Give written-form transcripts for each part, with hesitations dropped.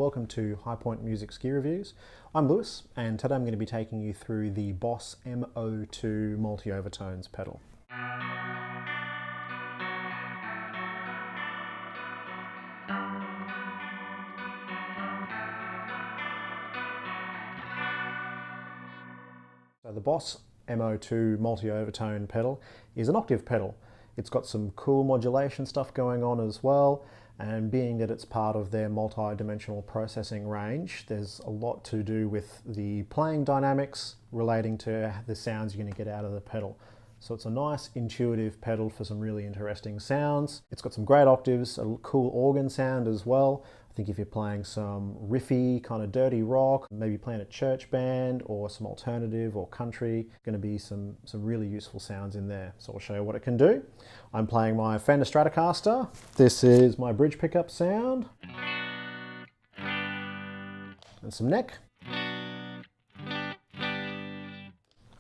welcome to High Point Music's Gear Reviews. I'm Lewis, and today I'm going to be taking you through the Boss MO2 multi-overtones pedal. So the Boss MO2 multi-overtone pedal is an octave pedal. It's got some cool modulation stuff going on as well, and being that it's part of their multi-dimensional processing range, there's a lot to do with the playing dynamics relating to the sounds you're going to get out of the pedal. So it's a nice intuitive pedal for some really interesting sounds. It's got some great octaves, a cool organ sound as well. I think if you're playing some riffy, kind of dirty rock, maybe playing a church band or some alternative or country, going to be some really useful sounds in there. So I'll show you what it can do. I'm playing my Fender Stratocaster. This is my bridge pickup sound. And some neck.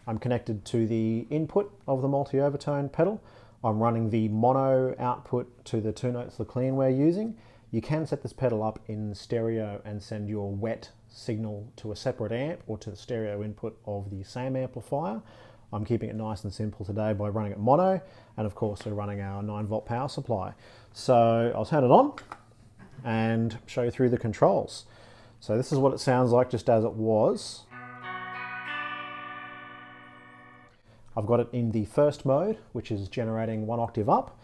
I'm connected to the input of the multi-overtone pedal. I'm running the mono output to the 2 notes of the clean we're using. You can set this pedal up in stereo and send your wet signal to a separate amp or to the stereo input of the same amplifier. I'm keeping it nice and simple today by running it mono, and of course we're running our 9-volt power supply. So I'll turn it on and show you through the controls. So this is what it sounds like just as it was. I've got it in the first mode, which is generating 1 octave up.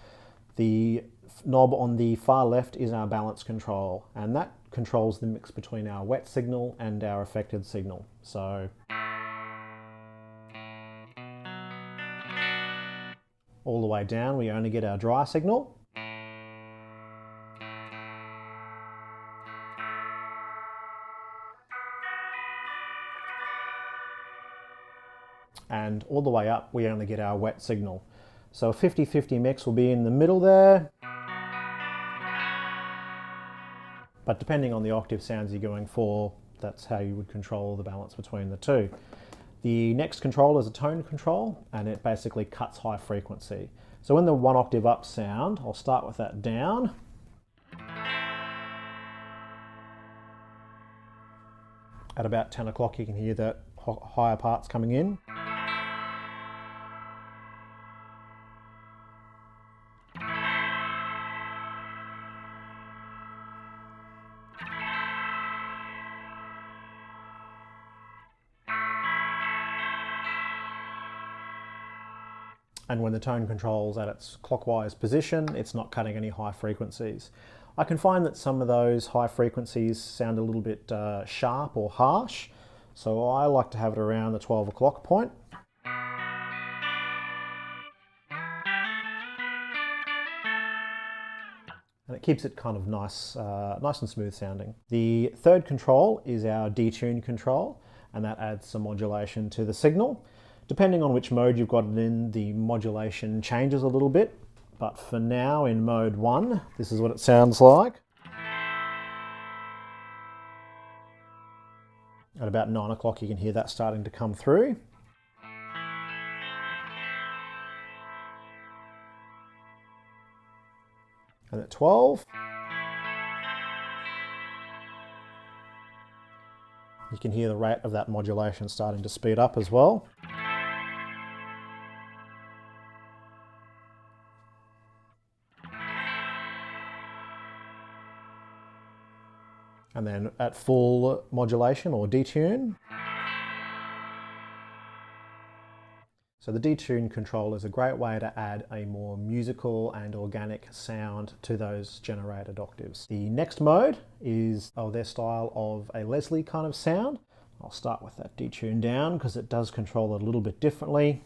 The knob on the far left is our balance control, and that controls the mix between our wet signal and our affected signal. So all the way down we only get our dry signal. And all the way up we only get our wet signal. So a 50-50 mix will be in the middle there. But depending on the octave sounds you're going for, that's how you would control the balance between the two. The next control is a tone control, and it basically cuts high frequency. So when the 1 octave up sound, I'll start with that down. At about 10 o'clock you can hear the higher parts coming in. And when the tone control's at its clockwise position, it's not cutting any high frequencies. I can find that some of those high frequencies sound a little bit sharp or harsh, so I like to have it around the 12 o'clock point. And it keeps it kind of nice and smooth sounding. The third control is our Detuned Control, and that adds some modulation to the signal. Depending on which mode you've got it in, the modulation changes a little bit, but for now in mode 1, this is what it sounds like. At about 9 o'clock you can hear that starting to come through. And at 12, you can hear the rate of that modulation starting to speed up as well. And then at full modulation or detune. So the detune control is a great way to add a more musical and organic sound to those generated octaves. The next mode is their style of a Leslie kind of sound. I'll start with that detune down because it does control it a little bit differently.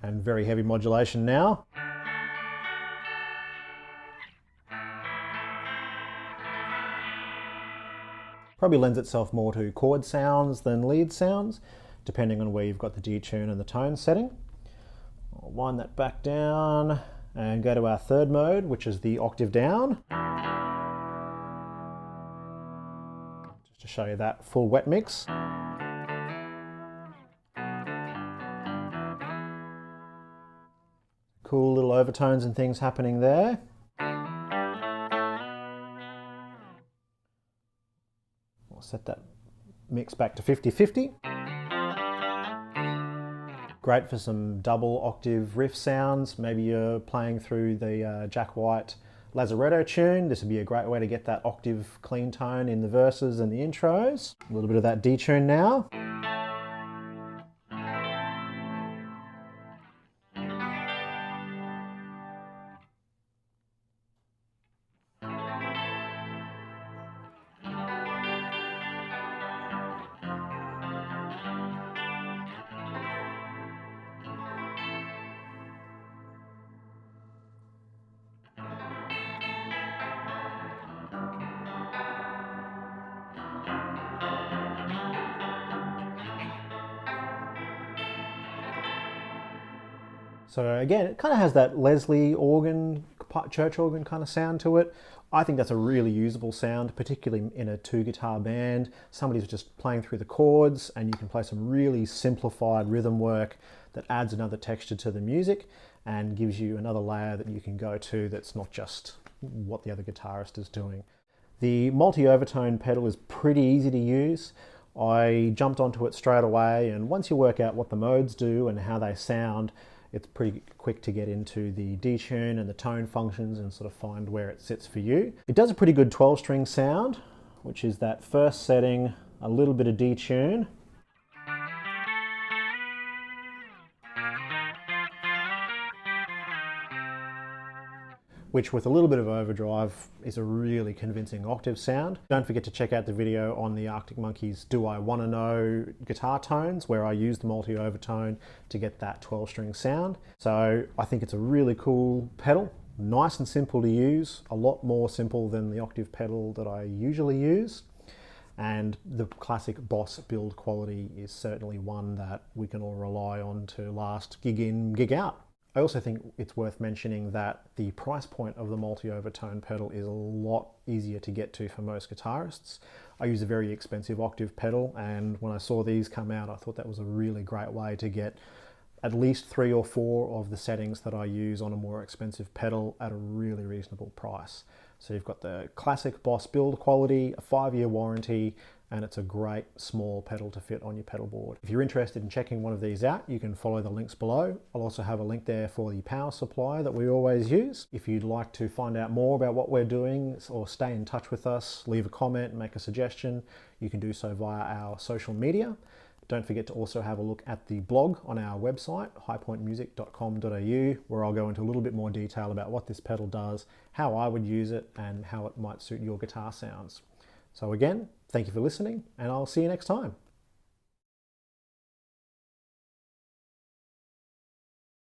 And very heavy modulation now. Probably lends itself more to chord sounds than lead sounds, depending on where you've got the detune and the tone setting. I'll wind that back down and go to our third mode, which is the octave down. Just to show you that full wet mix. Cool little overtones and things happening there. I'll set that mix back to 50-50. Great for some double octave riff sounds. Maybe you're playing through the Jack White Lazaretto tune. This would be a great way to get that octave clean tone in the verses and the intros. A little bit of that detune now. So again, it kind of has that Leslie organ, church organ kind of sound to it. I think that's a really usable sound, particularly in a 2-guitar band. Somebody's just playing through the chords and you can play some really simplified rhythm work that adds another texture to the music and gives you another layer that you can go to that's not just what the other guitarist is doing. The multi-overtone pedal is pretty easy to use. I jumped onto it straight away, and once you work out what the modes do and how they sound, it's pretty quick to get into the detune and the tone functions and sort of find where it sits for you. It does a pretty good 12-string sound, which is that first setting, a little bit of detune, which with a little bit of overdrive is a really convincing octave sound. Don't forget to check out the video on the Arctic Monkeys Do I Wanna Know guitar tones, where I use the multi-overtone to get that 12-string sound. So I think it's a really cool pedal, nice and simple to use, a lot more simple than the octave pedal that I usually use. And the classic Boss build quality is certainly one that we can all rely on to last gig in, gig out. I also think it's worth mentioning that the price point of the multi-overtone pedal is a lot easier to get to for most guitarists. I use a very expensive octave pedal, and when I saw these come out, I thought that was a really great way to get at least 3 or 4 of the settings that I use on a more expensive pedal at a really reasonable price. So you've got the classic Boss build quality, a 5-year warranty, and it's a great small pedal to fit on your pedal board. If you're interested in checking one of these out, you can follow the links below. I'll also have a link there for the power supply that we always use. If you'd like to find out more about what we're doing or stay in touch with us, leave a comment, make a suggestion, you can do so via our social media. Don't forget to also have a look at the blog on our website, highpointmusic.com.au, where I'll go into a little bit more detail about what this pedal does, how I would use it, and how it might suit your guitar sounds. So again, thank you for listening, and I'll see you next time.